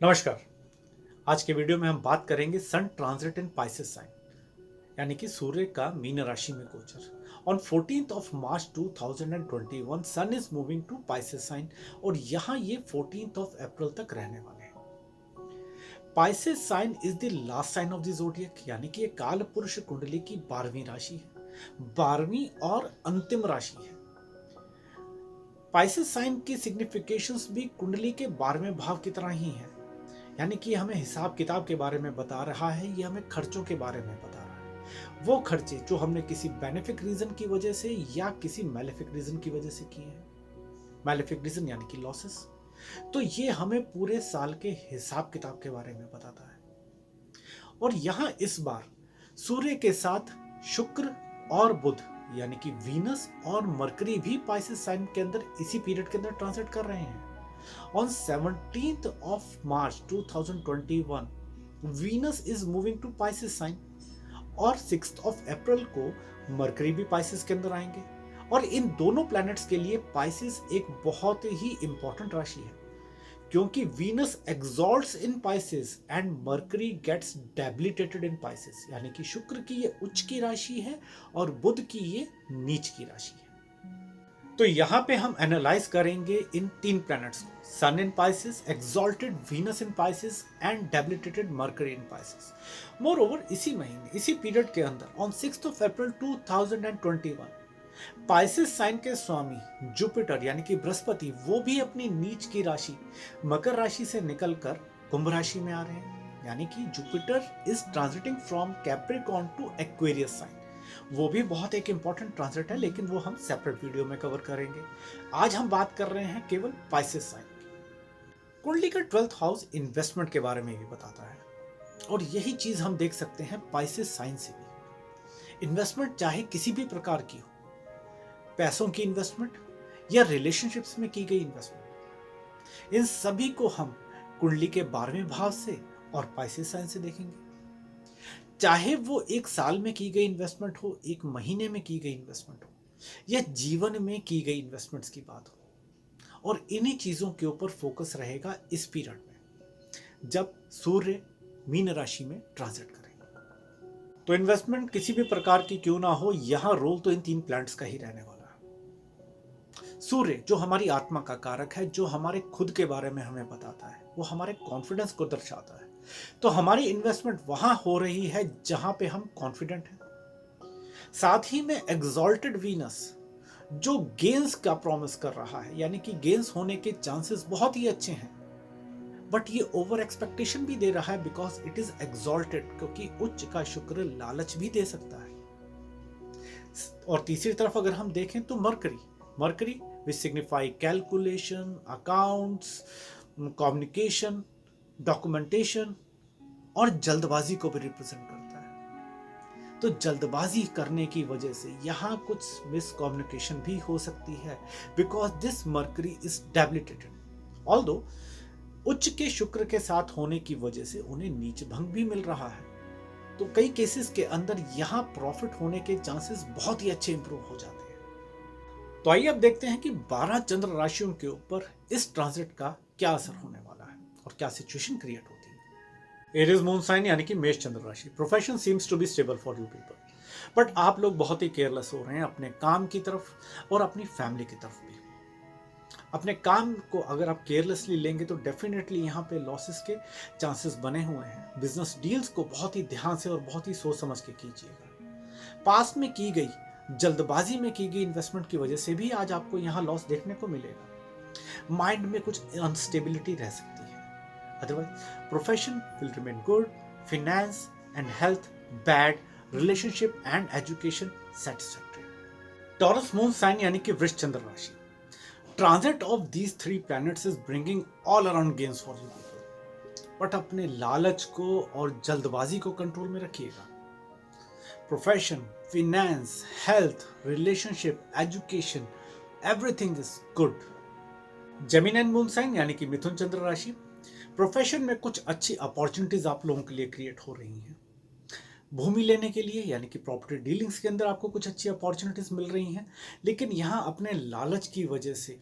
नमस्कार। आज के वीडियो में हम बात करेंगे sun transit in Pisces sign, यानी कि सूर्य का मीन राशि में गोचर। On 14th of March 2021 sun is moving to Pisces sign और यहाँ ये 14th ऑफ अप्रैल तक रहने वाले हैं। Pisces sign is the last sign of the zodiac, यानी कि ये काल पुरुष कुंडली की 12वीं राशि है, 12वीं और अंतिम राशि है। पाइसेस साइन की सिग्निफिकेशंस भी कुंडली के 12वें भाव की तरह ही है, यानी कि हमें हिसाब किताब के बारे में बता रहा है, ये हमें खर्चों के बारे में बता रहा है। वो खर्चे जो हमने किसी बेनिफिक रीजन की वजह से या किसी मैलेफिक रीजन की वजह से किए हैं। मैलेफिक रीजन यानी कि लॉसेस। तो ये हमें पूरे साल के हिसाब किताब के बारे में बताता है। और यहां इस बार सूर्य के साथ शुक्र और बुध यानी कि वीनस और मरकरी भी पाइसेस साइन के अंदर इसी पीरियड के अंदर ट्रांजिट कर रहे हैं। On 17th of March 2021, Venus is moving to Pisces sign और 6th of April को मरकरी भी पाइसेस के अंदर आएंगे। और इन दोनों प्लैनेट्स के लिए पाइसेस एक बहुत ही इंपॉर्टेंट राशि है, क्योंकि Venus exalts in Pisces and Mercury gets debilitated in Pisces, यानी कि शुक्र की ये उच्च की राशि है और बुध की ये नीच की राशि है। तो यहां पे हम एनालाइज करेंगे इन तीन प्लैनेट्स को, sun in Pisces, exalted Venus in Pisces and debilitated Mercury in Pisces. Moreover इसी महीने इसी पीरियड के अंदर on 6th of April 2021 Pisces sign के स्वामी जुपिटर यानी कि बृहस्पति वो भी अपनी नीच की राशि मकर राशि से निकलकर कुंभ राशि में आ रहे हैं, यानी कि Jupiter is transiting from Capricorn to Aquarius sign. वो भी बहुत एक इंपॉर्टेंट ट्रांजिट है, लेकिन वो हम सेपरेट वीडियो में कवर करेंगे। आज हम बात कर रहे हैं केवल पाइसेस साइन की। कुंडली का 12th हाउस इन्वेस्टमेंट के बारे में भी बताता है, और यही चीज हम देख सकते हैं पाइसेस साइन से भी। इन्वेस्टमेंट चाहे किसी भी प्रकार की हो, पैसों की इन्वेस्टमेंट या रिलेशनशिप्स में की गई इन्वेस्टमेंट, इन सभी को हम कुंडली के 12वें भाव से और पाइसेस साइन से देखेंगे। चाहे वो एक साल में की गई इन्वेस्टमेंट हो, एक महीने में की गई इन्वेस्टमेंट हो, या जीवन में की गई इन्वेस्टमेंट्स की बात हो, और इन्हीं चीजों के ऊपर फोकस रहेगा इस पीरियड में जब सूर्य मीन राशि में ट्रांजिट करेंगे। तो इन्वेस्टमेंट किसी भी प्रकार की क्यों ना हो, यहां रोल तो इन तीन प्लैनेट्स का ही रहने वाला है। सूर्य जो हमारी आत्मा का कारक है, जो हमारे खुद के बारे में हमें बताता है, वो हमारे कॉन्फिडेंस को दर्शाता है। तो हमारी इन्वेस्टमेंट वहां हो रही है जहां पे हम कॉन्फिडेंट हैं। साथ ही में एग्जॉल्टेड वीनस जो गेन्स का प्रॉमिस कर रहा है, यानी कि गेन्स होने के चांसेस बहुत ही अच्छे हैं, बट ये ओवर एक्सपेक्टेशन भी दे रहा है बिकॉज इट इज एग्जॉल्टेड, क्योंकि उच्च का शुक्र लालच भी दे सकता है। और तीसरी तरफ अगर हम देखें तो Mercury Mercury which signify calculation, accounts, communication, documentation और जल्दबाजी को भी रिप्रेजेंट करता है। तो जल्दबाजी करने की वजह से यहां कुछ मिसकम्युनिकेशन भी हो सकती है, because this mercury is debilitated. Although उच्च के शुक्र के साथ होने की वजह से उन्हें नीच भंग भी मिल रहा है, तो कई केसेस के अंदर यहां प्रॉफिट होने के चांसेस बहुत ही अच्छे इंप्रूव हो जाते हैं। तो आइए अब देखते हैं कि 12 चंद्र राशियों के ऊपर इस ट्रांजिट का क्या असर होने वाला है और क्या सिचुएशन क्रिएट होती है। एरीज मून साइन यानी कि मेष चंद्र राशि। Profession seems to be stable for you people, but आप लोग बहुत ही केयरलेस हो रहे हैं अपने काम की तरफ और अपनी फैमिली की तरफ भी। अपने काम को अगर आप केयरलेसली लेंगे तो डेफिनेटली यहाँ पे लॉसेस के चांसेस बने हुए हैं। बिजनेस डील्स को बहुत ही ध्यान से और बहुत ही सोच समझ के कीजिएगा। पास्ट में की गई जल्दबाजी में की गई इन्वेस्टमेंट की वजह से भी आज आपको यहाँ लॉस देखने को मिलेगा। माइंड में कुछ अनस्टेबिलिटी रह सकती है। Otherwise profession will remain good, finance and health bad, relationship and education satisfactory. Taurus moon sign यानी कि वृष चंद्र राशि। Transit of these three planets is bringing all around gains for you people, but अपने लालच को और जल्दबाजी को कंट्रोल में रखिएगा। Profession, finance, health, relationship, education, everything is good. Gemini moon sign यानी कि मिथुन चंद्र राशि। प्रोफेशन में कुछ अच्छी अपॉर्चुनिटीज आप लोगों के लिए क्रिएट हो रही हैं। भूमि लेने के लिए यानी कि प्रॉपर्टी डीलिंग्स के अंदर आपको कुछ अच्छी अपॉर्चुनिटीज मिल रही हैं, लेकिन यहाँ अपने लालच की वजह से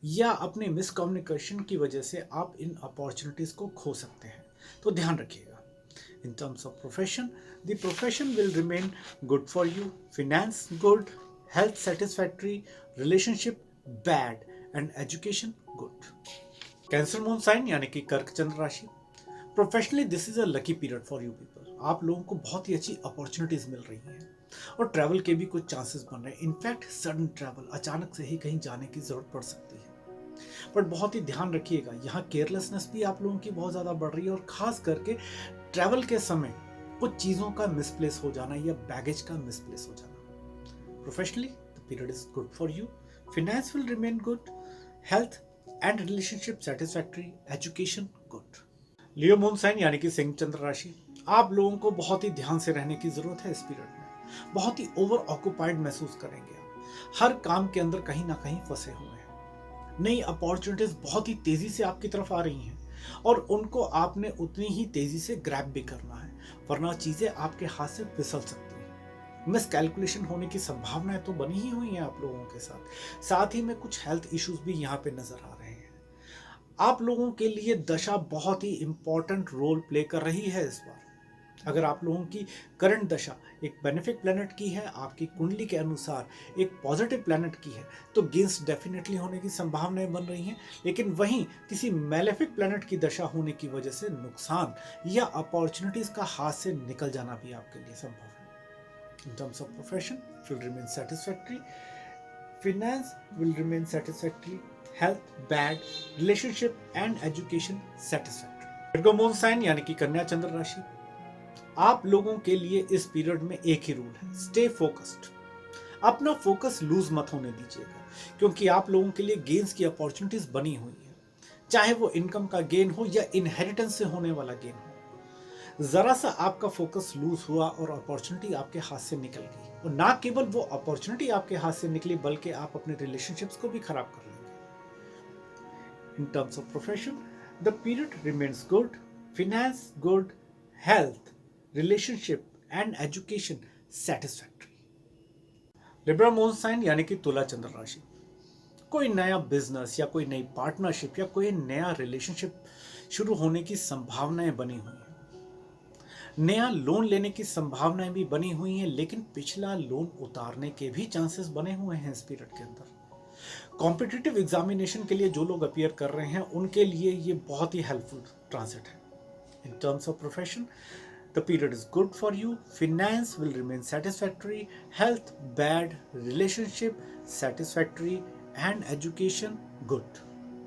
या अपने मिसकम्युनिकेशन की वजह से आप इन अपॉर्चुनिटीज को खो सकते हैं। तो ध्यान रखिएगा। In terms of profession, the profession will remain good for you, finance good, health satisfactory, relationship bad and education good. Cancer moon sign यानी कि कर्क चंद्र राशि, professionally this is a lucky period for you people. आप लोगों को बहुत ही अच्छी अपॉर्चुनिटीज मिल रही हैं और ट्रैवल के भी कुछ चांसेस बन रहे हैं। इनफैक्ट सडन ट्रैवल, अचानक से ही कहीं जाने की जरूरत पड़ सकती है। बट बहुत ही ध्यान रखिएगा, यहाँ केयरलेसनेस भी आप लोगों की बहुत ज़्यादा बढ़ रही है और खास करके ट्रैवल के समय कुछ चीज़ों का मिसप्लेस हो जाना या बैगेज का मिसप्लेस हो जाना। Professionally the period is good for you, finance will remain good, health and relationship satisfactory, education good. Leo moon sign यानी कि सिंह चंद्र राशि, आप लोगों को बहुत ही ध्यान से रहने की जरूरत है। इस पीरियड में बहुत ही ओवर ऑक्यूपाइड महसूस करेंगे आप, हर काम के अंदर कहीं ना कहीं फंसे हुए हैं। नई अपॉर्चुनिटीज बहुत ही तेजी से आपकी तरफ आ रही हैं और उनको आपने उतनी ही तेजी से ग्रैब भी करना है, वरना चीजें आपके हाथ से फिसल सकती हैं। मिस कैलकुलेशन होने की संभावनाएं तो बनी ही हुई हैं आप लोगों के साथ ही में कुछ हेल्थ इश्यूज भी यहाँ पे नजर आ रहे हैं। आप लोगों के लिए दशा बहुत ही इंपॉर्टेंट रोल प्ले कर रही है इस बार। अगर आप लोगों की करंट दशा एक बेनिफिक प्लैनेट की है, आपकी कुंडली के अनुसार एक पॉजिटिव प्लैनेट की है, तो गेंस डेफिनेटली होने की संभावनाएं बन रही हैं। लेकिन वहीं किसी मेलेफिक प्लैनेट की दशा होने की वजह से नुकसान या अपॉर्चुनिटीज का हाथ से निकल जाना भी आपके लिए संभव है। In terms of profession will remain satisfactory, finance will remain satisfactory, health bad, relationship and education satisfactory। Virgo moon sign यानी कि कन्या चंद्र राशि, आप लोगों के लिए इस पीरियड में एक ही रूल है, स्टे फोकस्ड। अपना फोकस लूज मत होने दीजिएगा, क्योंकि आप लोगों के लिए गेन्स की अपॉर्चुनिटीज बनी हुई है, चाहे वो इनकम का गेन हो या इनहेरिटेंस से होने वाला गेन हो। जरा सा आपका फोकस लूज हुआ और अपॉर्चुनिटी आपके हाथ से निकल गई, और ना केवल वो अपॉर्चुनिटी आपके हाथ से निकली बल्कि आप अपने रिलेशनशिप्स को भी खराब कर लेंगे। In terms of profession the period remains good, finance good, health, relationship and education satisfactory. Libra moon sign यानी कि तुला चंद्र राशि, कोई नया बिजनेस या कोई नई पार्टनरशिप या कोई नया रिलेशनशिप शुरू होने की संभावनाएं बनी हुई हैं। नया लोन लेने की संभावनाएं भी बनी हुई हैं, लेकिन पिछला लोन उतारने के भी चांसेस बने हुए हैं इस पीरियड के अंदर। कॉम्पिटिटिव एग्जामिनेशन के लिए जो लोग अपीयर कर रहे हैं उनके लिए ये बहुत ही हेल्पफुल ट्रांजिट है। In terms of profession the period is good for you, finance will remain satisfactory, health bad, relationship satisfactory and education good.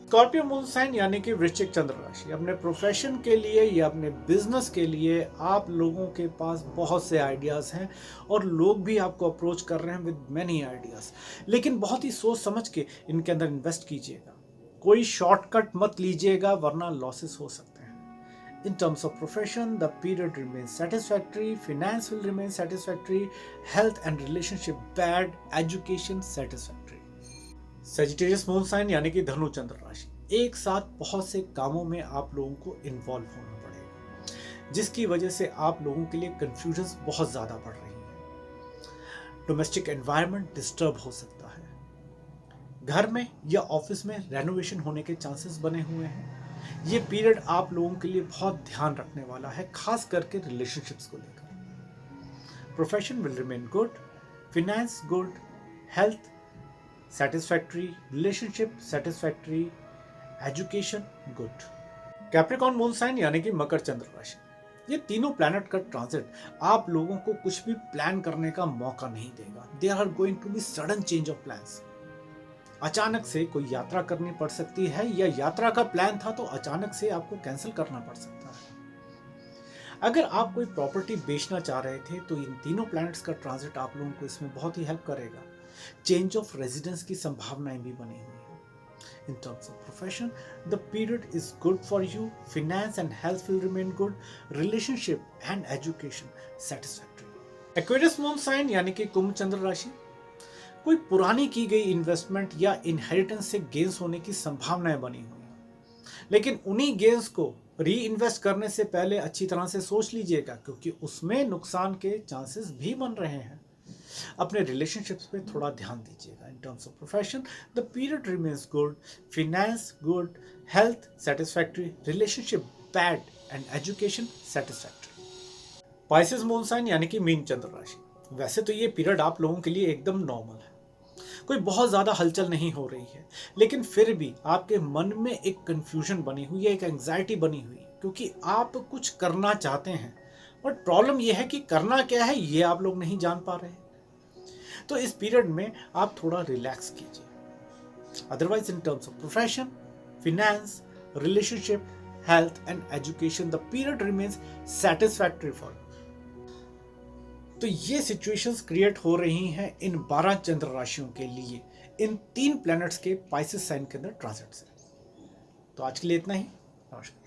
Scorpio moon sign यानी कि वृश्चिक चंद्र राशि, अपने प्रोफेशन के लिए या अपने बिजनेस के लिए आप लोगों के पास बहुत से आइडियाज हैं और लोग भी आपको अप्रोच कर रहे हैं विद मैनी आइडियाज, लेकिन बहुत ही सोच समझ के इनके अंदर इन्वेस्ट कीजिएगा। कोई शॉर्टकट मत लीजिएगा वरना लॉसेस हो सकते हैं। In terms of profession the period remain satisfactory, finance will remain satisfactory, health and relationship bad, education satisfactory. Sagittarius moon sign यानी कि धनु चंद्र राशि, एक साथ बहुत से कामों में आप लोगों को इन्वॉल्व होना पड़ेगा, जिसकी वजह से आप लोगों के लिए कंफ्यूजन बहुत ज्यादा बढ़ रही है। डोमेस्टिक एनवायरनमेंट डिस्टर्ब हो सकता है, घर में या ऑफिस में रेनोवेशन होने के चांसेस बने हुए हैं। ये पीरियड आप लोगों के लिए बहुत ध्यान रखने वाला है, खास करके रिलेशनशिप्स को लेकर। Profession will remain good, finance good, health satisfactory, relationship satisfactory, education good। Capricorn moon sign यानी कि मकर चंद्र राशि, ये तीनों प्लैनेट का ट्रांजिट आप लोगों को कुछ भी प्लान करने का मौका नहीं देगा। There are going to be sudden change of plans. अचानक से कोई यात्रा करनी पड़ सकती है या यात्रा का प्लान था तो अचानक से आपको कैंसिल करना पड़ सकता है। अगर आप कोई प्रॉपर्टी बेचना चाह रहे थे तो इन तीनों प्लैनेट्स का ट्रांजिट आप लोगों को इसमें बहुत ही हेल्प करेगा। चेंज ऑफ रेजिडेंस की संभावनाएं भी बनी हुई हैं। In terms of profession the period is good for you, finance and health will remain good, relationship and education satisfactory. Aquarius moon sign यानी कि कुंभ चंद्र राशि, कोई पुरानी की गई इन्वेस्टमेंट या इनहेरिटेंस से गेन्स होने की संभावनाएं बनी हुई हैं, लेकिन उन्हीं गेन्स को री इन्वेस्ट करने से पहले अच्छी तरह से सोच लीजिएगा, क्योंकि उसमें नुकसान के चांसेस भी बन रहे हैं। अपने रिलेशनशिप्स पे थोड़ा ध्यान दीजिएगा। In terms of profession the period remains good, finance good, health satisfactory, relationship bad and education satisfactory. Pisces moon sign यानी कि मीन चंद्र राशि, वैसे तो ये पीरियड आप लोगों के लिए एकदम नॉर्मल है, कोई बहुत ज़्यादा हलचल नहीं हो रही है, लेकिन फिर भी आपके मन में एक कंफ्यूजन बनी हुई है, एक एंग्जाइटी बनी हुई है, क्योंकि आप कुछ करना चाहते हैं, बट प्रॉब्लम यह है कि करना क्या है ये आप लोग नहीं जान पा रहे हैं। तो इस पीरियड में आप थोड़ा रिलैक्स कीजिए। Otherwise in terms of profession, finance, relationship, health and education the period remains satisfactory for. तो ये सिचुएशंस क्रिएट हो रही हैं इन 12 चंद्र राशियों के लिए, इन 3 प्लैनेट्स के पाइसेस साइन के अंदर ट्रांजिट से। तो आज के लिए इतना ही। नमस्कार।